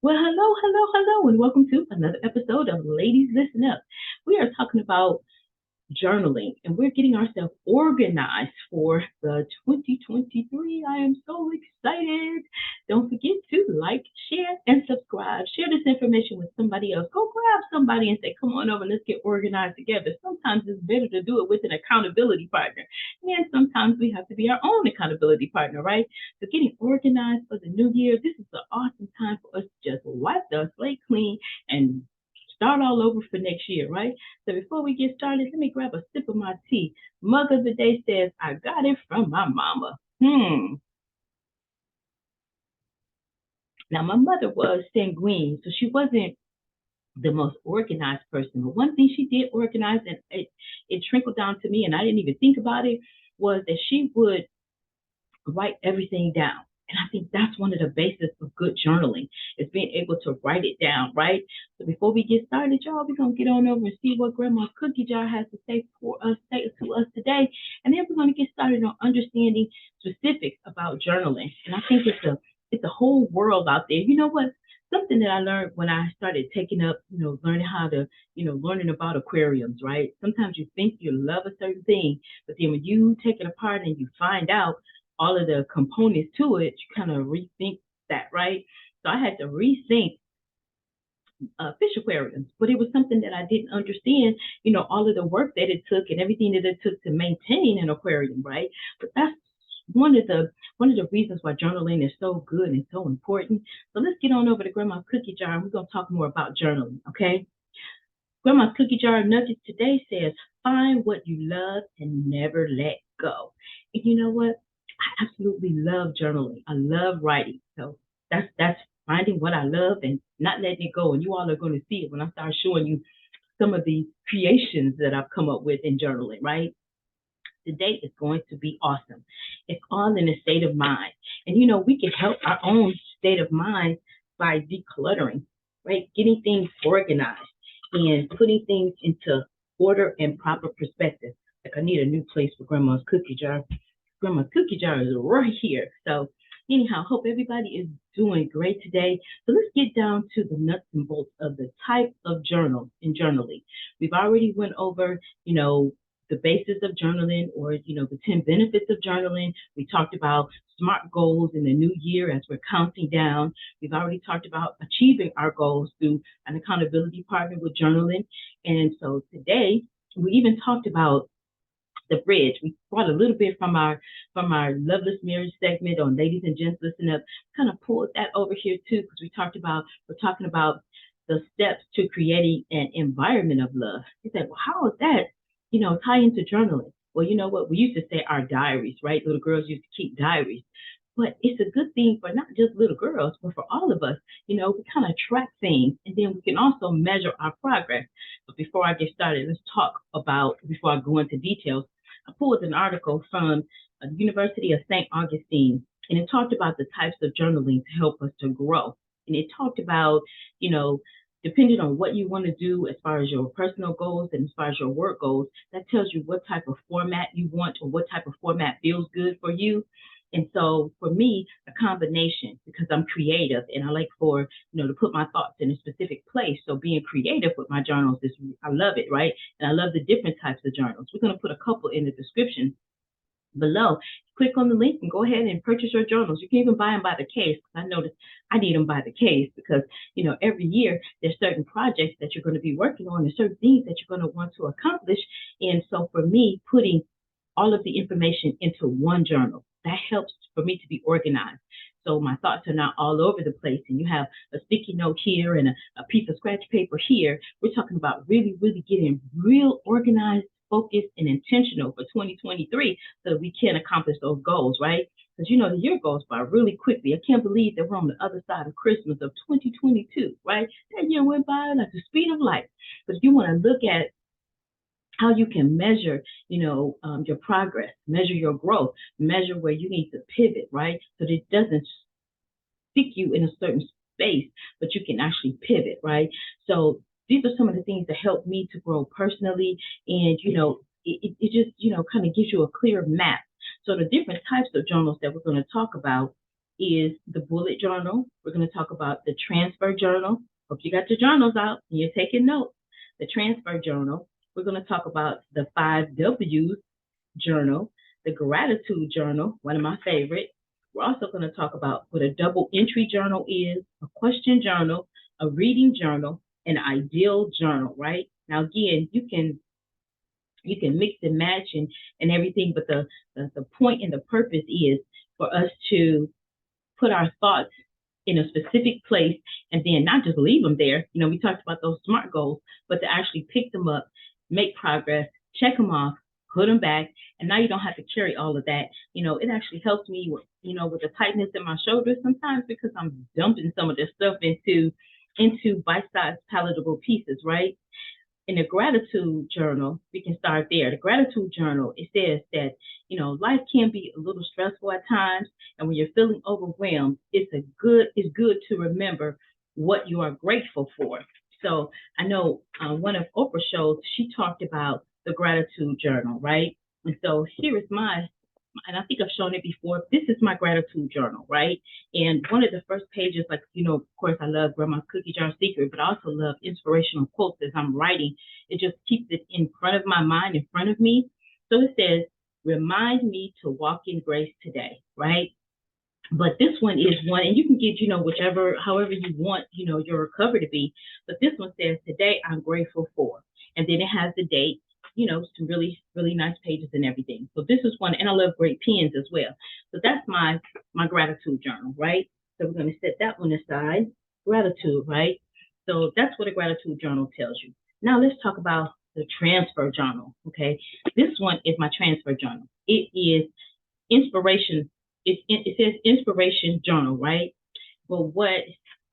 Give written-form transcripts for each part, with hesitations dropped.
Well, hello, hello, hello, and welcome to another episode of Ladies Listen Up. We are talking about journaling and we're getting ourselves organized for the 2023. I am so excited. Don't forget to like, share, and subscribe. Share this information with somebody else. Go grab somebody and say, come on over, let's get organized together. Sometimes it's better to do it with an accountability partner. And sometimes we have to be our own accountability partner, right? So getting organized for the new year, this is an awesome time for us to just wipe the slate clean and start all over for next year, right? So before we get started, let me grab a sip of my tea. Mug of the day says, I got it from my mama. Now, my mother was sanguine, so she wasn't the most organized person. But one thing she did organize, and it trickled down to me, and I didn't even think about it, was that she would write everything down. And I think that's one of the bases of good journaling is being able to write it down, right? So before we get started, y'all, we're gonna get on over and see what Grandma's cookie jar has to say to us today. And then we're gonna get started on understanding specifics about journaling. And I think it's a whole world out there. You know what? Something that I learned when I started taking up, learning how to, learning about aquariums, right? Sometimes you think you love a certain thing, but then when you take it apart and you find out all of the components to it, you kind of rethink that, right? So I had to rethink fish aquariums, but it was something that I didn't understand, all of the work that it took and everything that it took to maintain an aquarium, right? But that's one of the reasons why journaling is so good and so important. So let's get on over to Grandma's cookie jar and we're gonna talk more about journaling, okay? Grandma's cookie jar nugget today says, find what you love and never let go. And you know what? I absolutely love journaling. I love writing. So that's finding what I love and not letting it go. And you all are going to see it when I start showing you some of the creations that I've come up with in journaling, right? Today is going to be awesome. It's all in a state of mind. And we can help our own state of mind by decluttering, right? Getting things organized and putting things into order and proper perspective. Like I need a new place for Grandma's cookie jar. Grandma's cookie jar is right here. So anyhow, hope everybody is doing great today. So let's get down to the nuts and bolts of the type of journal and journaling. We've already went over, the basis of journaling or, the 10 benefits of journaling. We talked about SMART goals in the new year as we're counting down. We've already talked about achieving our goals through an accountability partner with journaling. And so today, we even talked about the bridge. We brought a little bit from our Loveless Marriage segment on Ladies and Gents Listen Up, kind of pulled that over here too, because we're talking about the steps to creating an environment of love. He said, well, how is that, tie into journaling? Well, you know what? We used to say our diaries, right? Little girls used to keep diaries. But it's a good thing for not just little girls, but for all of us. We kind of track things and then we can also measure our progress. But before I get started, before I go into details, I pulled an article from the University of St. Augustine, and it talked about the types of journaling to help us to grow. And it talked about, depending on what you want to do as far as your personal goals and as far as your work goals, that tells you what type of format you want or what type of format feels good for you. And so for me, a combination, because I'm creative and I like to put my thoughts in a specific place. So being creative with my journals I love it, right? And I love the different types of journals. We're going to put a couple in the description below. Click on the link and go ahead and purchase your journals. You can even buy them by the case. I noticed I need them by the case because, every year there's certain projects that you're going to be working on. There's certain things that you're going to want to accomplish. And so for me, putting all of the information into one journal, that helps for me to be organized. So my thoughts are not all over the place and you have a sticky note here and a piece of scratch paper here. We're talking about really, really getting real organized, focused, and intentional for 2023 so that we can accomplish those goals, right? Because the year goes by really quickly. I can't believe that we're on the other side of Christmas of 2022, right? That year went by like the speed of light. But if you want to look at how you can measure, your progress, measure your growth, measure where you need to pivot, right? So that it doesn't stick you in a certain space, but you can actually pivot, right? So these are some of the things that help me to grow personally. And, it just, kind of gives you a clear map. So the different types of journals that we're going to talk about is the bullet journal. We're going to talk about the transfer journal. Hope you got your journals out and you're taking notes. The transfer journal. We're going to talk about the 5 W's journal, the gratitude journal, one of my favorites. We're also going to talk about what a double entry journal is, a question journal, a reading journal, an ideal journal, right? Now again, you can mix and match and everything, but the point and the purpose is for us to put our thoughts in a specific place and then not just leave them there. We talked about those SMART goals, but to actually pick them up, make progress, check them off, put them back, and now you don't have to carry all of that. It actually helps me with the tightness in my shoulders sometimes because I'm dumping some of this stuff into bite-sized palatable pieces, right? In the gratitude journal, we can start there. The gratitude journal, it says that, life can be a little stressful at times. And when you're feeling overwhelmed, it's good to remember what you are grateful for. So I know one of Oprah's shows, she talked about the gratitude journal, right? And so here is and I think I've shown it before. This is my gratitude journal, right? And one of the first pages, like, of course, I love Grandma's Cookie Jar Secret, but I also love inspirational quotes as I'm writing. It just keeps it in front of my mind, in front of me. So it says, remind me to walk in grace today, right? But this one is one, and you can get, however you want, your recovery to be. But this one says, today I'm grateful for. And then it has the date, some really, really nice pages and everything. So this is one, and I love great pens as well. So that's my gratitude journal, right? So we're going to set that one aside. Gratitude, right? So that's what a gratitude journal tells you. Now let's talk about the transfer journal, okay? This one is my transfer journal. It is inspiration. It says inspiration journal, right? But what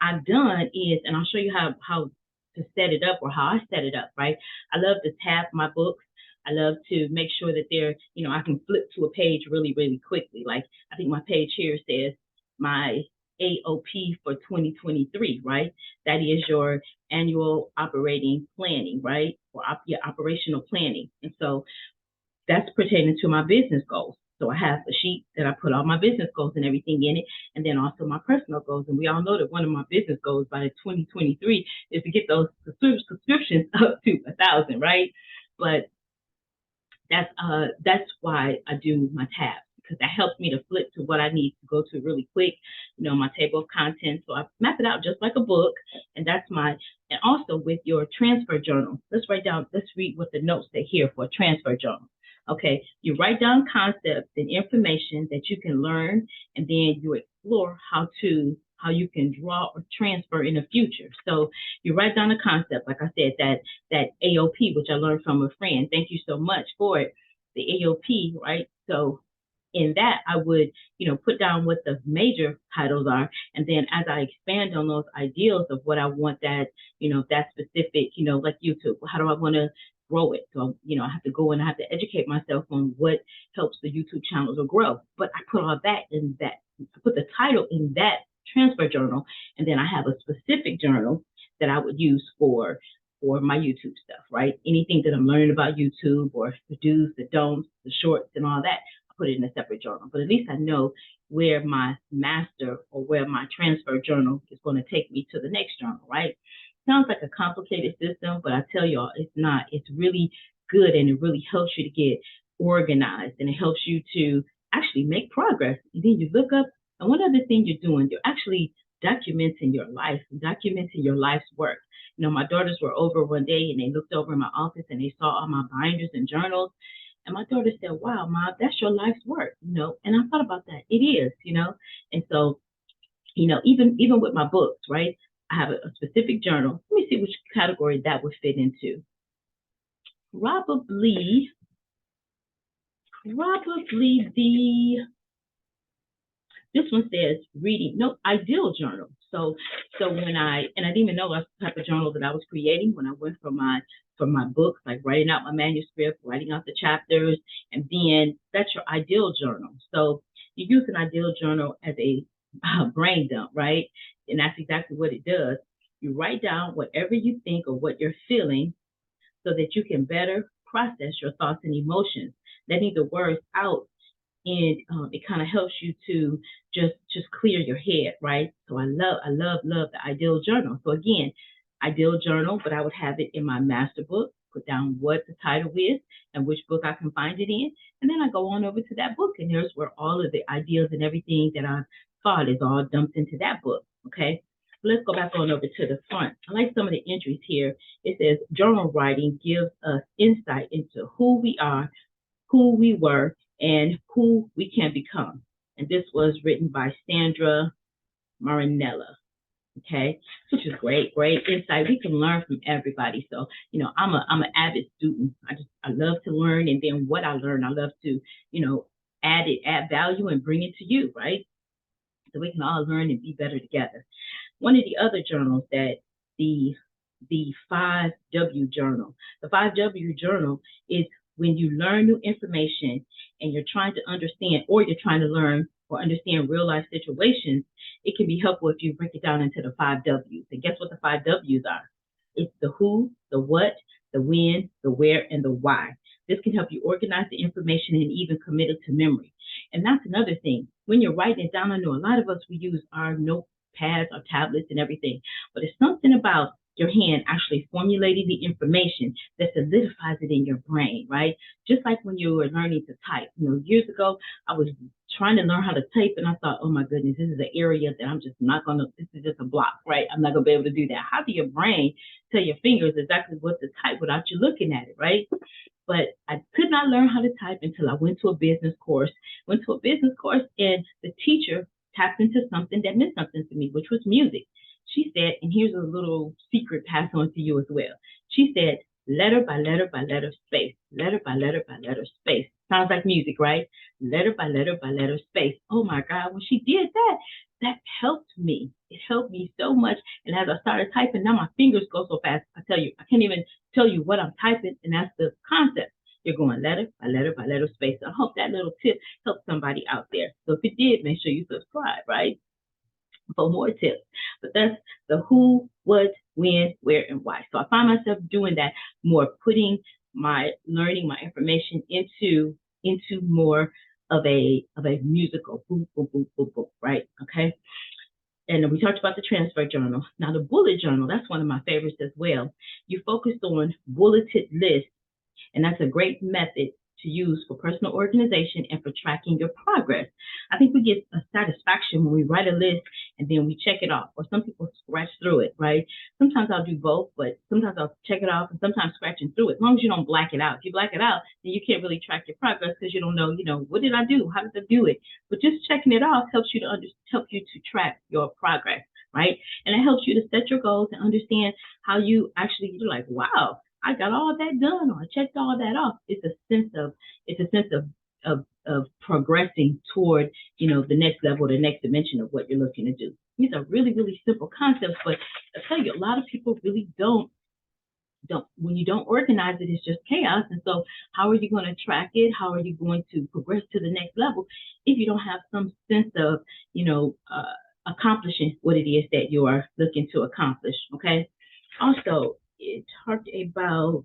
I've done is, and I'll show you how to set it up or how I set it up, right? I love to tab my books. I love to make sure that they're, I can flip to a page really, really quickly. Like I think my page here says my AOP for 2023, right? That is your annual operating planning, right? Or your operational planning. And so that's pertaining to my business goals. So I have a sheet that I put all my business goals and everything in it, and then also my personal goals. And we all know that one of my business goals by 2023 is to get those subscriptions up to 1,000, right? But that's why I do my tabs, because that helps me to flip to what I need to go to really quick, my table of contents. So I map it out just like a book, and and also with your transfer journal, let's read what the notes say here for a transfer journal. Okay, you write down concepts and information that you can learn, and then you explore how you can draw or transfer in the future. So you write down a concept, like I said, that AOP, which I learned from a friend. Thank you so much for it. The AOP, right? So in that, I would, put down what the major titles are, and then as I expand on those ideals of what I want that, that specific, like YouTube, how do I want to grow it? So, I have to go and I have to educate myself on what helps the YouTube channel to grow. But I put all that in that. I put the title in that transfer journal, and then I have a specific journal that I would use for my YouTube stuff, right? Anything that I'm learning about YouTube, or the do's, the don'ts, the shorts, and all that, I put it in a separate journal. But at least I know where my master or where my transfer journal is going to take me to the next journal, right? Sounds like a complicated system, but I tell y'all, it's not. It's really good, and it really helps you to get organized, and it helps you to actually make progress. And then you look up, and one other thing you're doing, you're actually documenting your life, documenting your life's work. My daughters were over one day, and they looked over in my office, and they saw all my binders and journals. And my daughter said, "Wow, Mom, that's your life's work," And I thought about that. It is, And so, even with my books, right? I have a specific journal. Let me see which category that would fit into. Probably this one says reading. No, ideal journal. So when I didn't even know that's the type of journal that I was creating when I went for my books, like writing out my manuscript, writing out the chapters, and then that's your ideal journal. So you use an ideal journal as a brain dump, right? And that's exactly what it does. You write down whatever you think or what you're feeling so that you can better process your thoughts and emotions, letting the words out and it kind of helps you to just clear your head, right? So I love the ideal journal. So again, ideal journal, but I would have it in my master book, put down what the title is and which book I can find it in, and then I go on over to that book, and here's where all of the ideas and everything that I thought is all dumped into that book. Okay. Let's go back on over to the front. I like some of the entries here. It says journal writing gives us insight into who we are, who we were, and who we can become. And this was written by Sandra Marinella. Okay, which is great insight. We can learn from everybody. So, I'm an avid student. I love to learn, and then what I learn, I love to, add value and bring it to you, right? So we can all learn and be better together. One of the other journals that the the 5W journal. The 5W journal is when you learn new information and you're trying to understand, or you're trying to learn or understand real life situations. It can be helpful if you break it down into the 5Ws. And guess what the 5Ws are? It's the who, the what, the when, the where, and the why. This can help you organize the information and even commit it to memory. And that's another thing. When you're writing it down, I know a lot of us, we use our notepads, our tablets, and everything. But it's something about your hand actually formulating the information that solidifies it in your brain, right? Just like when you were learning to type. Years ago, I was trying to learn how to type, and I thought, oh my goodness, this is an area that I'm just not going to, this is just a block, right? I'm not going to be able to do that. How do your brain tell your fingers exactly what to type without you looking at it, right? But I could not learn how to type until I went to a business course. And the teacher tapped into something that meant something to me, which was music. She said, and here's a little secret passed on to you as well. She said, letter by letter by letter space, letter by letter by letter space. Sounds like music, right? Letter by letter by letter space. Oh my God, when she did that, that helped me. It helped me so much. And as I started typing, now my fingers go so fast. I tell you, I can't even tell you what I'm typing, and that's the concept. You're going letter by letter by letter space. So I hope that little tip helps somebody out there. So if it did, make sure you subscribe, right? For more tips. But that's the who, what, when, where, and why. So I find myself doing that more, putting my learning, my information into more of a musical boom, boom, boom, boom, boom, right? Okay. And we talked about the transfer journal. Now the bullet journal, that's one of my favorites as well. You focused on bulleted lists, and that's a great method to use for personal organization and for tracking your progress. I think we get a satisfaction when we write a list and then we check it off, or some people scratch through it, right? Sometimes I'll do both, but sometimes I'll check it off and sometimes scratching through it. As long as you don't black it out. If you black it out, then you can't really track your progress because you don't know, what did I do? How did I do it? But just checking it off helps you to track your progress, right? And it helps you to set your goals and understand how you're like, wow, I got all that done, or I checked all that off. It's a sense of progressing toward, the next level, the next dimension of what you're looking to do. These are really, really simple concepts, but I tell you, a lot of people really don't when you don't organize it, it's just chaos. And so how are you going to track it? How are you going to progress to the next level if you don't have some sense of, accomplishing what it is that you are looking to accomplish? Okay. Also, it talked about,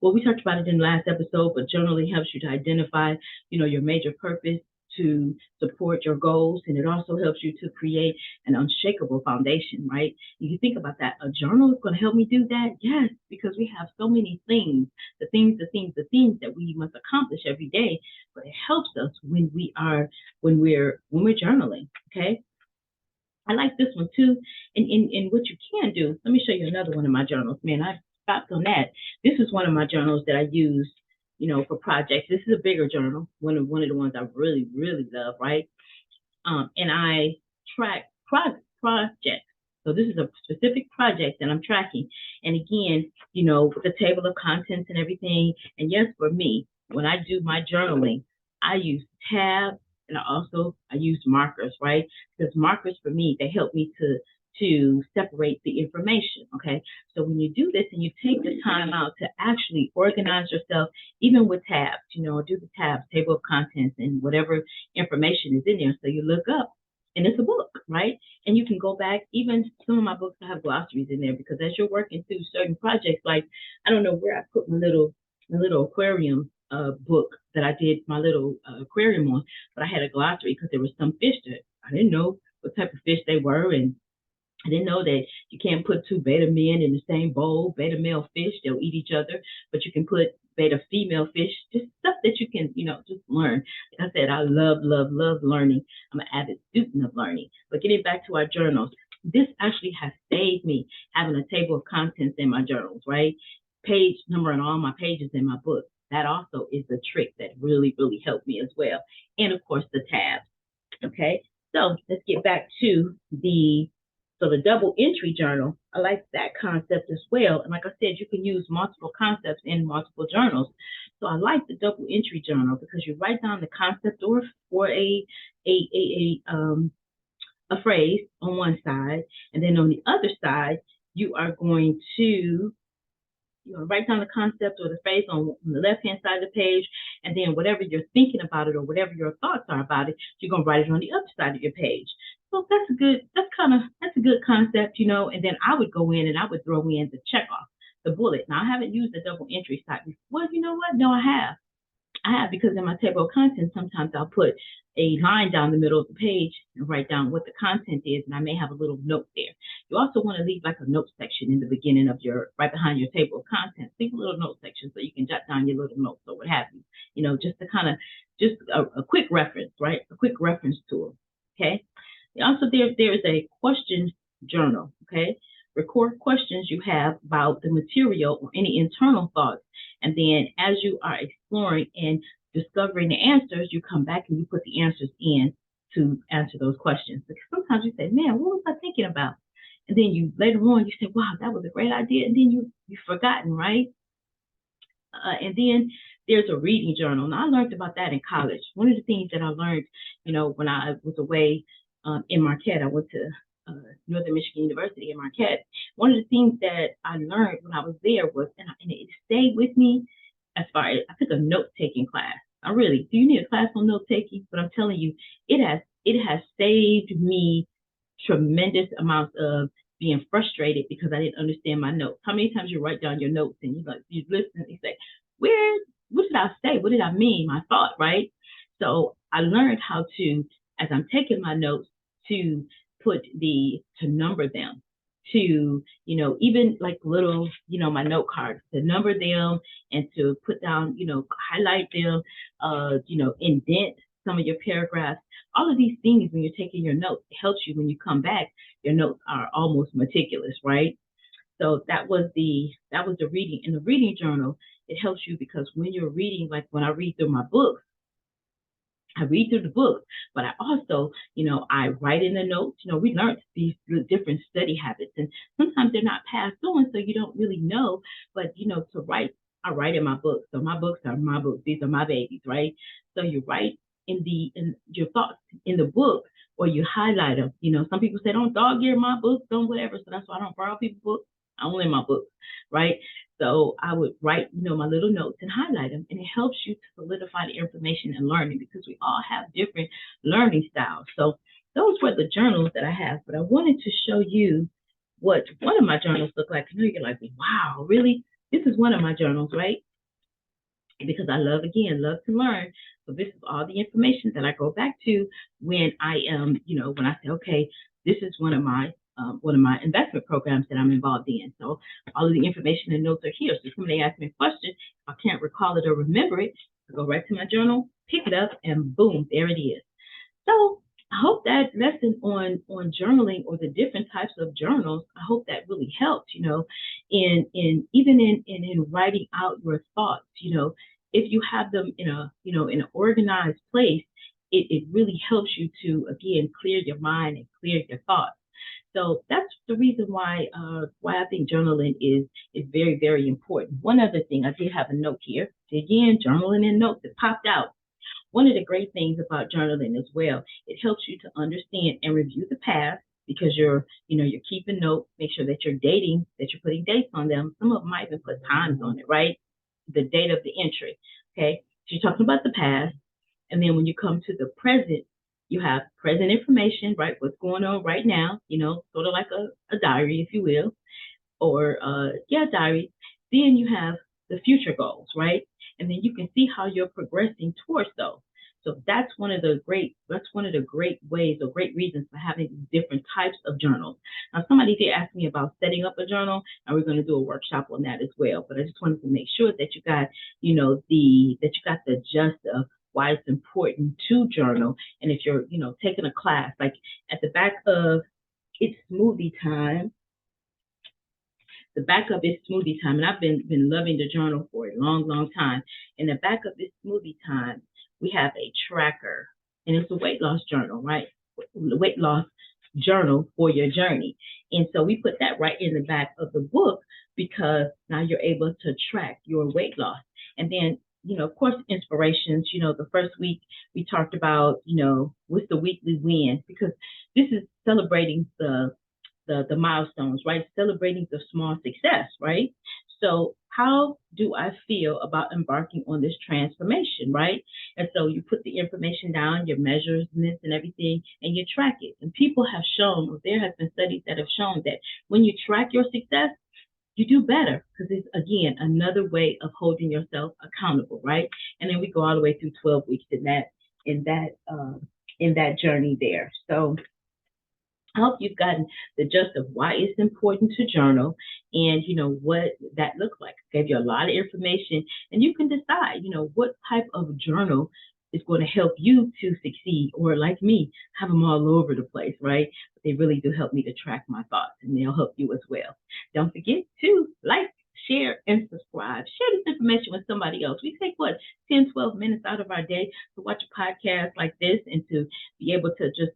well, we talked about it in the last episode, but journaling helps you to identify, your major purpose, to support your goals, and it also helps you to create an unshakable foundation, right? You think about that. A journal is going to help me do that? Yes, because we have so many things, the things that we must accomplish every day, but it helps us when we're journaling, okay? I like this one too. And what you can do, let me show you another one of my journals. Man, I stopped on that. This is one of my journals that I use, for projects. This is a bigger journal, one of the ones I really, really love, right? And I track projects. So this is a specific project that I'm tracking. And again, the table of contents and everything. And yes, for me, when I do my journaling, I use tabs, and I use markers, right? Because markers for me, they help me to separate the information. Okay. So when you do this and you take the time out to actually organize yourself, even with tabs, do the tabs, table of contents, and whatever information is in there. So you look up and it's a book, right? And you can go back. Even some of my books, I have glossaries in there because as you're working through certain projects, like I don't know where I put my little aquarium book that I did my little aquarium on, but I had a glossary because there was some fish that I didn't know what type of fish they were, and I didn't know that you can't put two beta men in the same bowl. Beta male fish, they'll eat each other, but you can put beta female fish, just stuff that you can, just learn. Like I said, I love, love, love learning. I'm an avid student of learning. But getting back to our journals, this actually has saved me having a table of contents in my journals, right? Page number and all my pages in my book. That also is a trick that really, really helped me as well. And of course, the tabs. Okay, so let's get back to the double entry journal. I like that concept as well. And like I said, you can use multiple concepts in multiple journals. So I like the double entry journal because you write down the concept or a phrase on one side, and then on the other side, you are going to write down the concept or the phrase on the left-hand side of the page, and then whatever you're thinking about it or whatever your thoughts are about it, you're going to write it on the other side of your page. So that's a good concept, and then I would go in and I would throw in the check off, the bullet. Now, I haven't used the double entry site before. Well, you know what? No, I have because in my table of contents, sometimes I'll put a line down the middle of the page and write down what the content is, and I may have a little note there. You also want to leave like a note section in the beginning of right behind your table of contents. Leave a little note section so you can jot down your little notes or what have you. Just to kind of, just a quick reference, right? A quick reference tool, okay? Also, there is a question journal, okay? Record questions you have about the material or any internal thoughts. And then as you are exploring and discovering the answers, you come back and you put the answers in to answer those questions. Because sometimes you say, man, what was I thinking about? And then you later on, you say, wow, that was a great idea. And then you've forgotten, right? And then there's a reading journal. Now, I learned about that in college. One of the things that I learned, when I was away in Marquette, I went to Northern Michigan University in Marquette. One of the things that I learned when I was there was, and it stayed with me as far as I took a note-taking class. Do you need a class on note-taking? But I'm telling you, it has saved me tremendous amounts of being frustrated because I didn't understand my notes. How many times you write down your notes and you listen and you say, what did I say? What did I mean? My thought, right? So I learned how to, as I'm taking my notes, to number them, to, even like little, my note cards, to number them and to put down, highlight them, indent some of your paragraphs. All of these things, when you're taking your notes, it helps you when you come back, your notes are almost meticulous, right? So that was the reading. In the reading journal, it helps you because when you're reading, like when I read through my books, I read through the book, but I also, I write in the notes. We learned these different study habits, and sometimes they're not passed on, so you don't really know. But to write, I write in my books. So my books are my books. These are my babies, right? So you write in your thoughts in the book, or you highlight them. Some people say don't dog ear my books, don't whatever. So that's why I don't borrow people's books. I only my books, right? So I would write, my little notes and highlight them, and it helps you to solidify the information and learning because we all have different learning styles. So those were the journals that I have, but I wanted to show you what one of my journals look like. I know you're like, wow, really? This is one of my journals, right? Because I love to learn. So this is all the information that I go back to when I am, when I say, okay, this is one of my investment programs that I'm involved in. So all of the information and notes are here. So if somebody asks me a question, if I can't recall it or remember it, I go right to my journal, pick it up, and boom, there it is. So I hope that lesson on journaling or the different types of journals, I hope that really helped, in writing out your thoughts, if you have them in an organized place, it really helps you to, again, clear your mind and clear your thoughts. So that's the reason why I think journaling is very, very important. One other thing, I did have a note here. Again, journaling and notes, it popped out. One of the great things about journaling as well, it helps you to understand and review the past because you're keeping notes, make sure that you're putting dates on them. Some of them might even put times on it, right? The date of the entry, okay? So you're talking about the past. And then when you come to the present, you have present information, right? What's going on right now, sort of like a diary, if you will, or diary. Then you have the future goals, right? and then you can see how you're progressing towards those. So that's one of the great ways or great reasons for having these different types of journals. Now, somebody did ask me about setting up a journal, and we're going to do a workshop on that as well. But I just wanted to make sure that you got, the gist of why it's important to journal. And if you're, taking a class, like at the back of it's smoothie time, the back of is smoothie time, and I've been loving the journal for a long, long time. In the back of this smoothie time, we have a tracker, and it's a weight loss journal, right? Weight loss journal for your journey. And so we put that right in the back of the book because now you're able to track your weight loss. And then, of course, inspirations. The first week we talked about, what's the weekly win, because this is celebrating the milestones, right? Celebrating the small success, right? So how do I feel about embarking on this transformation, right? And so you put the information down, your measurements and everything, and you track it. And people have shown, or there has been studies that have shown that when you track your success, you do better because it's again another way of holding yourself accountable, right? And then we go all the way through 12 weeks in that journey there. So I hope you've gotten the gist of why it's important to journal and what that looks like. I gave you a lot of information and you can decide, what type of journal is going to help you to succeed, or like me, have them all over the place, right? But they really do help me to track my thoughts and they'll help you as well. Don't forget to like, share, and subscribe. Share this information with somebody else. We take 10, 12 minutes out of our day to watch a podcast like this and to be able to just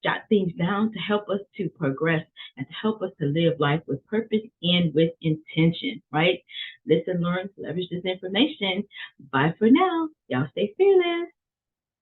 jot things down to help us to progress and to help us to live life with purpose and with intention, right? Listen, learn, leverage this information. Bye for now. Y'all stay fearless.